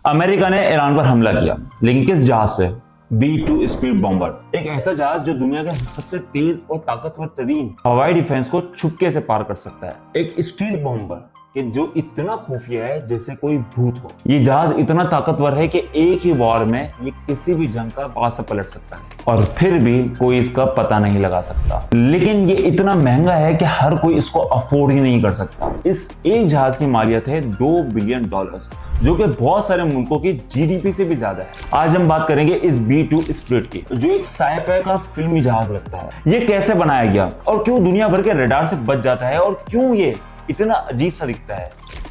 America ने Iran पर हमला किया, लेकिन किस जहाज से? B-2 स्पीड बॉम्बर, एक ऐसा जहाज जो दुनिया के सबसे तेज और ताकतवर तरीन हवाई डिफेंस को छुपके से पार कर सकता है। एक स्टील बॉम्बर कि जो इतना खुफिया है जैसे कोई भूत हो। ये जहाज इतना ताकतवर है कि एक ही वार में ये किसी भी जंग का पासा पलट सकता है और फिर भी कोई इसका पता नहीं लगा सकता। लेकिन ये इतना महंगा है कि हर कोई इसको अफोर्ड ही नहीं कर सकता। इस एक जहाज की मालियत है $2 बिलियन, जो कि बहुत सारे मुल्कों की GDP से भी ज्यादा है। आज हम बात करेंगे इस B-2 स्पिरिट की, जो एक साइफाई का फिल्मी जहाज लगता है। ये कैसे बनाया गया और क्यों दुनिया भर के रडार से बच जाता है और क्यों ये इतना अजीब सा दिखता है,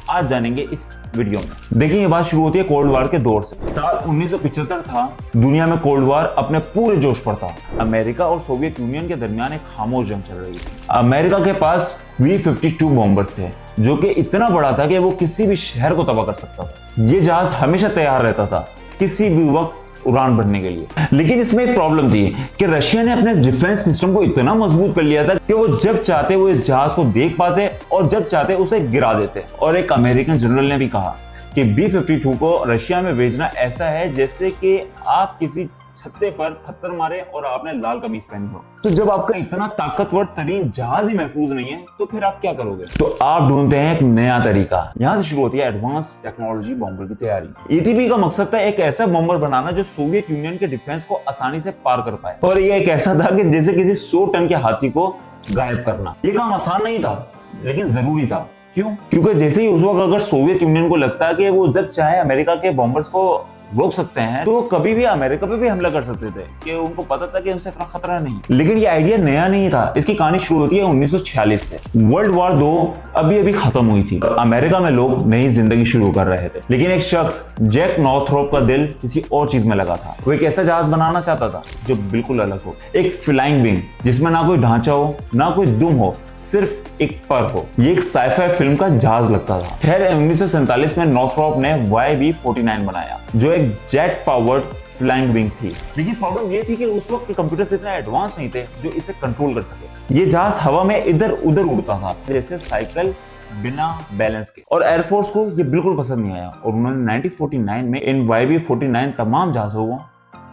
आज जानेंगे इस वीडियो में। देखिए, ये बात शुरू होती है कोल्ड वार के दौर से। साल 1975 था, दुनिया में कोल्ड वार अपने पूरे जोश पर था। अमेरिका और सोवियत यूनियन के दरमियान एक खामोश जंग चल रही थी। अमेरिका के पास B-52 बॉम्बर्स थे, जो कि इतना बड़ा था कि वो किसी भी शहर को तबाह कर सकता था। ये जहाज हमेशा तैयार रहता था किसी भी वक्त उड़ान भरने के लिए। लेकिन इसमें एक प्रॉब्लम थी कि रशिया ने अपने डिफेंस सिस्टम को इतना मजबूत कर लिया था कि वो जब चाहते वो इस जहाज को देख पाते और जब चाहते उसे गिरा देते। और एक अमेरिकन जनरल ने भी कहा कि B-52 को रशिया में भेजना ऐसा है जैसे कि आप किसी छत्ते पर पत्थर मारे और आपने लाल कमीज पहनी हो। तो जब आपका इतना ताकतवर तरीन जहाज ही महफूज नहीं है तो फिर आप क्या करोगे? तो आप ढूंढते हैं एक नया तरीका। यहाँ से शुरू होती है एडवांस टेक्नोलॉजी बॉम्बर की तैयारी। ETB का मकसद था एक ऐसा बॉम्बर बनाना जो सोवियत यूनियन के डिफेंस को आसानी से पार कर पाए। और ये एक ऐसा था कि जैसे किसी 100 टन के हाथी को गायब करना। ये काम आसान नहीं था, लेकिन जरूरी था। क्यों? क्योंकि जैसे ही उस वक्त अगर सोवियत यूनियन को लगता है कि वो जब चाहे अमेरिका के बॉम्बर्स को रोक सकते हैं, तो कभी भी अमेरिका पे भी हमला कर सकते थे, कि उनको पता था कि उनसे इतना खतरा नहीं। लेकिन ये आइडिया नया नहीं था। इसकी कहानी शुरू होती है 1946 से। वर्ल्ड वॉर 2 अभी खत्म हुई थी। अमेरिका में लोग नई जिंदगी शुरू कर रहे थे, लेकिन एक शख्स जैक नॉर्थरोप का दिल किसी और चीज में लगा था। वो एक ऐसा जहाज बनाना चाहता था जो बिल्कुल अलग हो, एक फ्लाइंग विंग जिसमें ना कोई ढांचा हो, ना कोई दुम हो, सिर्फ एक पर हो। ये एक साइफाई फिल्म का जहाज लगता था। खैर 1947 में नॉर्थरोप ने YB-49 बनाया, जो एक जेट पावर्ड फ्लाइंग विंग थी। लेकिन प्रॉब्लम ये थी कि उस वक्त के कंप्यूटर्स इतना एडवांस नहीं थे जो इसे कंट्रोल कर सके। ये जहाज हवा में इधर उधर उड़ता था जैसे साइकिल बिना बैलेंस के। और एयरफोर्स को ये बिल्कुल पसंद नहीं आया और उन्होंने 1949 में इन YB-49 तमाम जहाजों को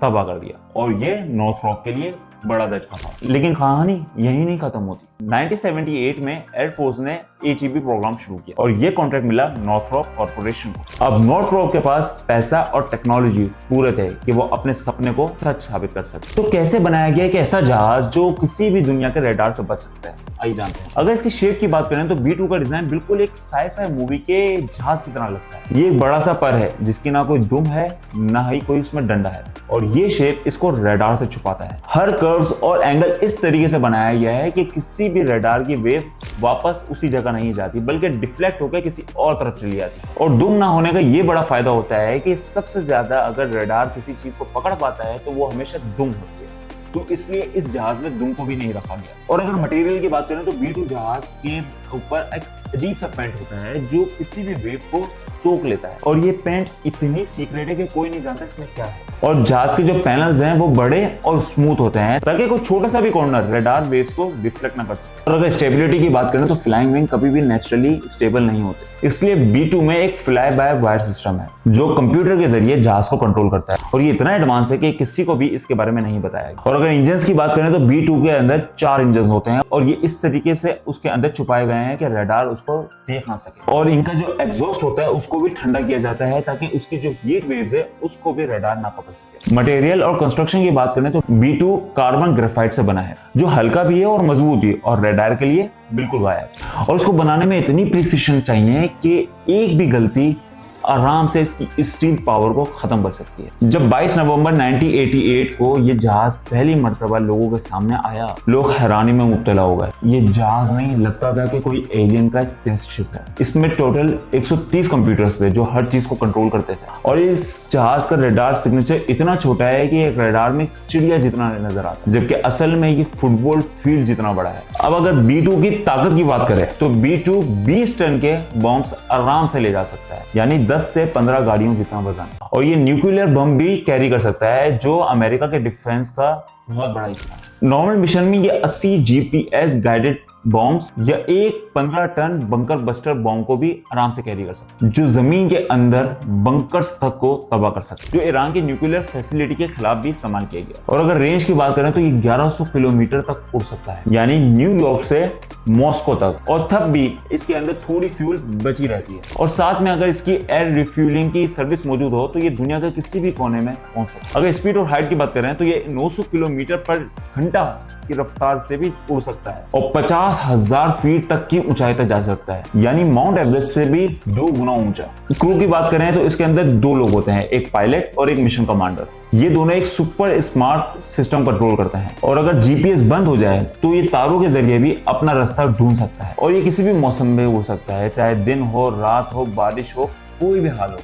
तबाह कर दिया। और ये नॉर्थरोप के लिए बड़ा झटका था। लेकिन कहानी यही नहीं खत्म होती। 1978 में एयरफोर्स ने ATB प्रोग्राम शुरू किया और ये कॉन्ट्रैक्ट मिला नॉर्थरोप कॉर्पोरेशन को। अब नॉर्थरोप के पास पैसा और टेक्नोलॉजी पूरे थे कि वो अपने सपने को सच साबित कर सके। तो कैसे बनाया गया एक ऐसा जहाज जो किसी भी दुनिया के रडार से बच सकता है? आइए जानते हैं। अगर इसकी शेप की बात करें तो B-2 का डिजाइन बिल्कुल एक साइफाई मूवी के जहाज की तरह लगता है। ये एक बड़ा सा पर है जिसकी ना कोई दुम है, ना ही कोई उसमें डंडा है, और ये शेप इसको रडार से छुपाता है। हर कर्व्स और एंगल इस तरीके से बनाया गया है कि किसी भी रडार की वेव वापस उसी जगह नहीं जाती, बल्कि डिफ्लेक्ट होकर किसी और तरफ चली जाती है। और दुम ना होने का ये बड़ा फायदा होता है कि सबसे ज्यादा अगर रडार किसी चीज को पकड़ पाता है तो वो हमेशा दुम होती है। तो इसलिए इस जहाज में दुम को भी नहीं रखा गया। और अगर मटेरियल की बात करें तो B-2 जहाज के ऊपर एक अजीब सा पेंट होता है जो किसी भी वेव को सोख लेता है। और ये पेंट इतनी सीक्रेट है कि कोई नहीं जानता इसमें क्या है। और जहाज के जो पैनल्स हैं वो बड़े और स्मूथ होते हैं ताकि कोई छोटा सा भी कॉर्नर रडार वेव्स को डिफ्लेक्ट ना कर सके। और अगर स्टेबिलिटी की बात करें तो फ्लाइंग विंग कभी भी नेचुरली स्टेबल नहीं होते, इसलिए B-2 में एक फ्लाई बाय वायर सिस्टम है जो कंप्यूटर के जरिए जहाज को कंट्रोल करता है। और ये इतना एडवांस है कि किसी को भी इसके बारे में नहीं बताया गया। और अगर इंजन की बात करें तो B-2 के अंदर 4 इंजन होते हैं और ये इस तरीके से उसके अंदर छुपाए गए हैं कि रडार उसको देख ना सके। और इनका जो एग्जॉस्ट होता है उसको भी ठंडा किया जाता है ताकि उसकी जो हीट वेव्स है उसको भी रडार ना पकड़ सके। मटेरियल और कंस्ट्रक्शन की बात करें तो B-2 कार्बन ग्रेफाइट से बना है, जो हल्का भी है और मजबूत भी, और रडार के लिए बिल्कुल वाया। और उसको बनाने में इतनी प्रिसिशन चाहिए कि एक भी गलती आराम से इसकी स्टील पावर को खत्म कर सकती है। जब 22 नवंबर 1988 को ये जहाज पहली मर्तबा लोगों के सामने आया, लोग हैरानी में मुब्तला हो गए। ये जहाज नहीं लगता था कि कोई एलियन का स्पेसशिप है। इसमें टोटल 130 कंप्यूटर्स थे जो हर चीज को कंट्रोल करते थे। और इस जहाज का रडार सिग्नेचर इतना छोटा है कि एक रडार में चिड़िया जितना नजर आता है, जबकि असल में ये फुटबॉल फील्ड जितना बड़ा है। अब अगर B-2 की ताकत की बात करें तो B-2 20 टन के बॉम्ब्स आराम से ले जा सकता है, यानी 10 से 15 गाड़ियों जितना वजन। और ये न्यूक्लियर बम भी कैरी कर सकता है, जो अमेरिका के डिफेंस का बहुत बड़ा हिस्सा है। नॉर्मल मिशन में ये 80 GPS गाइडेड बॉम्ब्स या एक 15 टन बंकर बस्टर बॉम्ब को भी आराम से कैरी कर सकता है, जो जमीन के अंदर बंकर्स तक को तबाह कर सकते हैं, जो ईरान की न्यूक्लियर फैसिलिटी के खिलाफ भी इस्तेमाल किया गया। और अगर रेंज की बात करें तो ये 1100 किलोमीटर तक उड़ सकता है, यानी न्यूयॉर्क से मॉस्को तक, और तब भी इसके अंदर थोड़ी फ्यूल बची रहती है। और साथ में अगर इसकी एयर रिफ्यूलिंग की सर्विस मौजूद हो तो ये दुनिया के किसी भी कोने में पहुंच सकता है। अगर स्पीड और हाइट की बात करें तो ये 900 किलोमीटर पर घंटा की रफ्तार से भी उड़ सकता है और 50,000 फीट तक की ऊंचाई तक जा सकता है, यानी माउंट एवरेस्ट से भी 2 गुना ऊंचा। क्रू की बात करें तो इसके अंदर 2 लोग होते हैं, एक पायलट और एक मिशन कमांडर। ये दोनों एक सुपर स्मार्ट सिस्टम कंट्रोल करते हैं, और अगर जीपीएस बंद हो जाए तो ये तारों के जरिए भी अपना रास्ता ढूंढ सकता है। और ये किसी भी मौसम में उड़ सकता है, चाहे दिन हो, रात हो, बारिश हो, कोई भी हाल हो,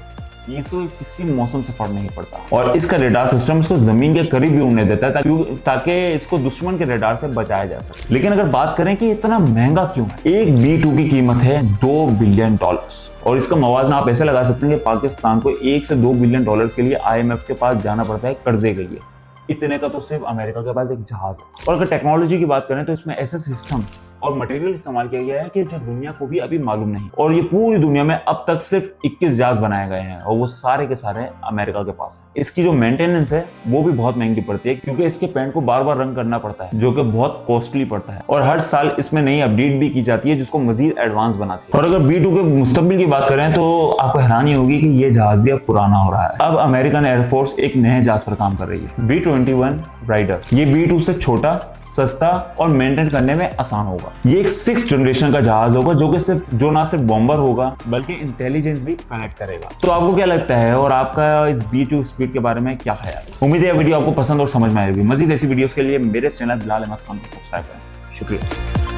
इसको किसी मौसम से फर्क नहीं पड़ता। और इसका रेडार सिस्टम इसको जमीन के करीब भी उड़ने देता है ताकि इसको दुश्मन के रेडार से बचाया जा सके। लेकिन अगर बात करें कि इतना महंगा क्यों है, एक B2 की कीमत है $2 बिलियन, और इसका मवाजना आप ऐसे लगा सकते हैं कि पाकिस्तान को 1 से 2 बिलियन डॉलर्स के लिए IMF के पास जाना पड़ता है कर्जे के लिए। इतने का तो सिर्फ अमेरिका के पास एक जहाज है। और अगर टेक्नोलॉजी की बात करें तो इसमें ऐसा सिस्टम और मटेरियल इस्तेमाल किया गया है कि जो दुनिया को भी अभी मालूम नहीं, और ये पूरी दुनिया में अब तक सिर्फ 21 जहाज बनाए गए हैं, और वो सारे के सारे अमेरिका के पास है। इसकी जो मेंटेनेंस है वो भी बहुत महंगी पड़ती है, क्योंकि इसके पेंट को बार बार रंग करना पड़ता है, जो कि बहुत कॉस्टली पड़ता है, और हर साल इसमें नई अपडेट भी की जाती है जिसको मजीद एडवांस बनाती है। और अगर B2 के मुस्तकबिल की बात करें तो आपको हैरानी होगी कि ये जहाज भी अब पुराना हो रहा है। अब अमेरिकन एयरफोर्स एक नए जहाज पर काम कर रही है, B-21 राइडर। ये B2 से छोटा, सस्ता और मेंटेन करने में आसान होगा। ये एक 6th जनरेशन का जहाज होगा जो ना सिर्फ बॉम्बर होगा बल्कि इंटेलिजेंस भी कनेक्ट करेगा। तो आपको क्या लगता है और आपका इस B2 स्पीड के बारे में क्या ख्याल है? उम्मीद है वीडियो आपको पसंद और समझ में आएगी। मजीद ऐसी वीडियोस के लिए मेरे चैनल बिलाल अहमद खान को सब्सक्राइब करें। शुक्रिया।